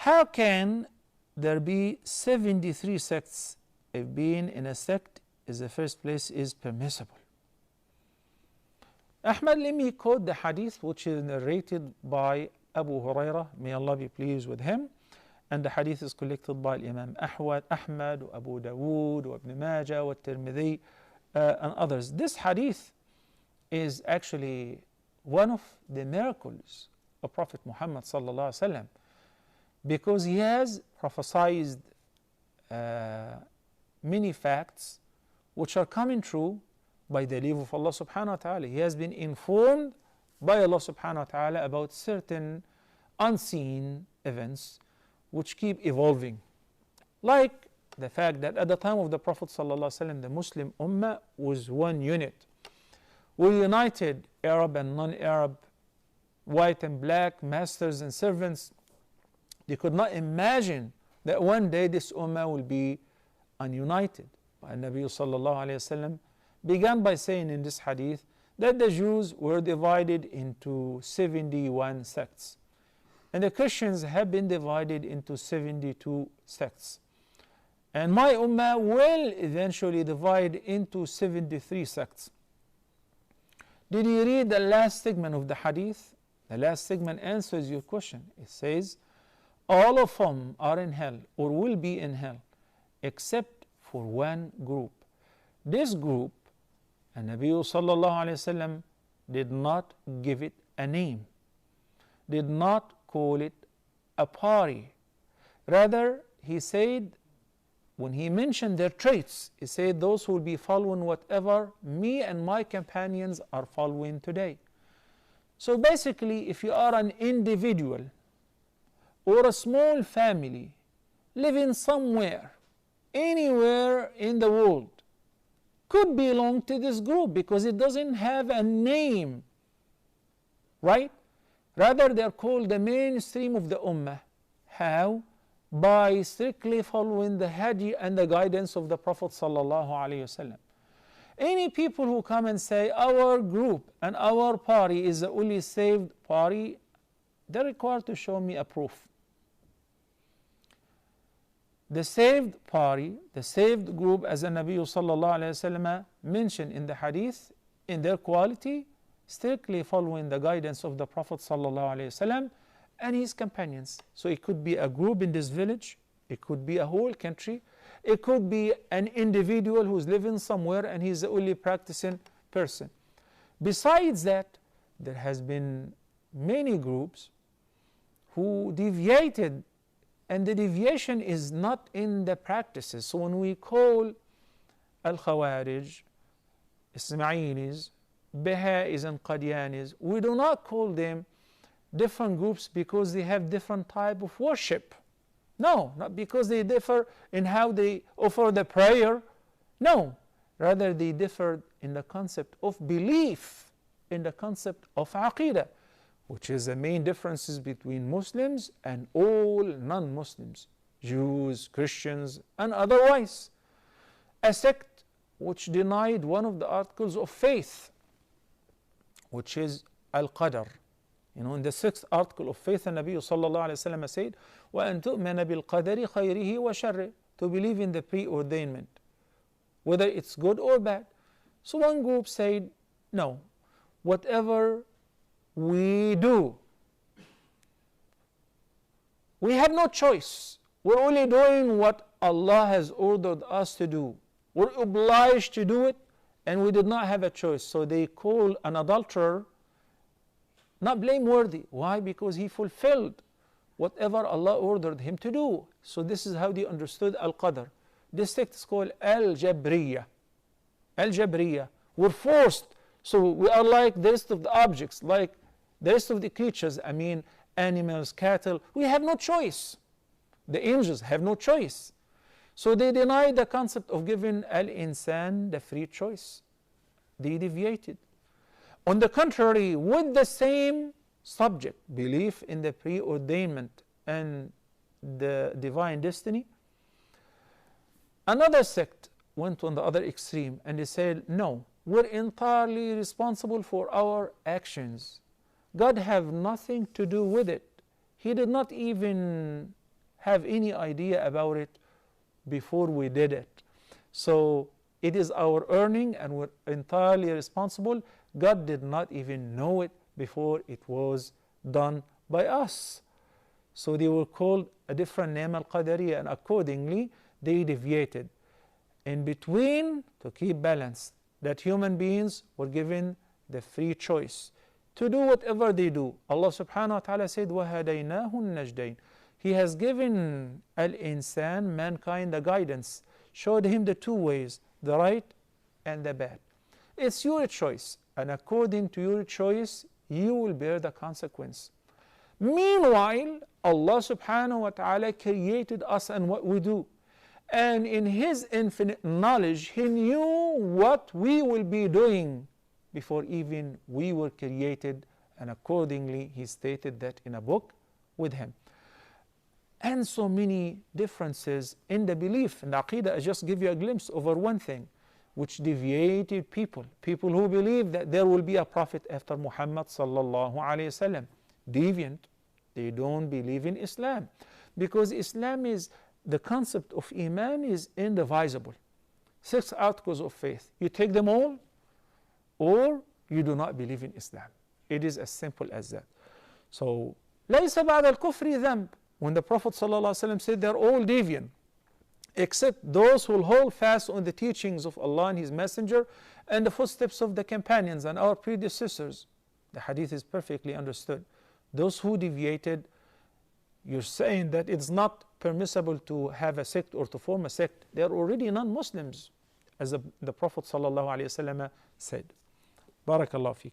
how can there be 73 sects if being in a sect in the first place is permissible? Ahmad, let me quote the hadith which is narrated by Abu Hurairah, may Allah be pleased with him, and the hadith is collected by Imam Ahmad, Abu Dawood, Ibn Majah, Tirmidhi, and others. This hadith is actually one of the miracles of Prophet Muhammad sallallahu alaihi wasallam, because he has prophesied many facts which are coming true by the leave of Allah subhanahu wa ta'ala. He has been informed by Allah subhanahu wa ta'ala about certain unseen events which keep evolving, like the fact that at the time of the Prophet sallallahu alaihi wasallam, the Muslim Ummah was one unit. We united Arab and non-Arab, white and black, masters and servants. They could not imagine that one day this Ummah will be ununited. And Nabi sallallahu alayhi wasallam began by saying in this hadith that the Jews were divided into 71 sects, and the Christians have been divided into 72 sects. And my Ummah will eventually divide into 73 sects. Did you read the last segment of the hadith? The last segment answers your question. It says, all of them are in hell or will be in hell except for one group. This group, and Nabi sallallahu alayhi wasallam did not give it a name, did not call it a party. Rather, he said, when he mentioned their traits, he said, those who will be following whatever me and my companions are following today. So basically, if you are an individual or a small family living somewhere, anywhere in the world, could belong to this group because it doesn't have a name, right? Rather, they're called the mainstream of the Ummah. How? By strictly following the hadi and the guidance of the Prophet sallallahu alaihi wasallam. Any people who come and say our group and our party is the only saved party, they're required to show me a proof. The saved party, the saved group, as the Nabi sallallahu alayhi wasallam mentioned in the hadith, in their quality, strictly following the guidance of the Prophet sallallahu alayhi wasallam and his companions. So it could be a group in this village, it could be a whole country, it could be an individual who's living somewhere and he's the only practicing person. Besides that, there has been many groups who deviated, and the deviation is not in the practices. So when we call Al-Khawarij, Ismailis, Baha'is and Qadianis, we do not call them different groups because they have different type of worship. No, not because they differ in how they offer the prayer. No, rather they differ in the concept of belief, in the concept of aqidah, which is the main differences between Muslims and all non-Muslims, Jews, Christians, and otherwise. A sect which denied one of the articles of faith, which is Al-Qadr. You know, in the 6th article of faith, the Nabi sallallahu alayhi wa sallam said, وَأَن تُؤْمَنَ بِالْقَدَرِ خَيْرِهِ وَشَرِّهِ, to believe in the preordainment, whether it's good or bad. So one group said, no, whatever we do, we have no choice. We're only doing what Allah has ordered us to do. We're obliged to do it, and we did not have a choice. So they call an adulterer not blameworthy. Why? Because he fulfilled whatever Allah ordered him to do. So this is how they understood Al-Qadr. This sect is called Al-Jabriya. Al-Jabriya. We're forced. So we are like the rest of the objects, like the rest of the creatures. I mean, animals, cattle. We have no choice. The angels have no choice. So they denied the concept of giving Al-Insan the free choice. They deviated. On the contrary, with the same subject, belief in the preordainment and the divine destiny, another sect went on the other extreme and they said, no, we're entirely responsible for our actions. God have nothing to do with it. He did not even have any idea about it before we did it. So it is our earning and we're entirely responsible. God did not even know it before it was done by us. So they were called a different name, Al-Qadariyya, and accordingly they deviated. In between, to keep balance, that human beings were given the free choice to do whatever they do. Allah subhanahu wa ta'ala said, وَهَدَيْنَاهُ النَّجْدَيْنِ. He has given al-insan, mankind, the guidance, showed him the two ways, the right and the bad. It's your choice, and according to your choice, you will bear the consequence. Meanwhile, Allah subhanahu wa ta'ala created us and what we do. And in His infinite knowledge, He knew what we will be doing before even we were created, and accordingly He stated that in a book with Him. And so many differences in the belief. In the Aqidah, I just give you a glimpse over one thing, which deviated people. People who believe that there will be a prophet after Muhammad sallallahu alayhi wasallam. Deviant. They don't believe in Islam. Because Islam is, the concept of Iman is indivisible. 6 articles of faith. You take them all, or you do not believe in Islam. It is as simple as that. So, لَيْسَ بَعْدَ الْكُفْرِ ذَنْبٍ. When the Prophet ﷺ said they're all deviant, except those who will hold fast on the teachings of Allah and His Messenger and the footsteps of the companions and our predecessors. The hadith is perfectly understood. Those who deviated, you're saying that it's not permissible to have a sect or to form a sect. They are already non-Muslims, as the Prophet ﷺ said. Barakallahu feek.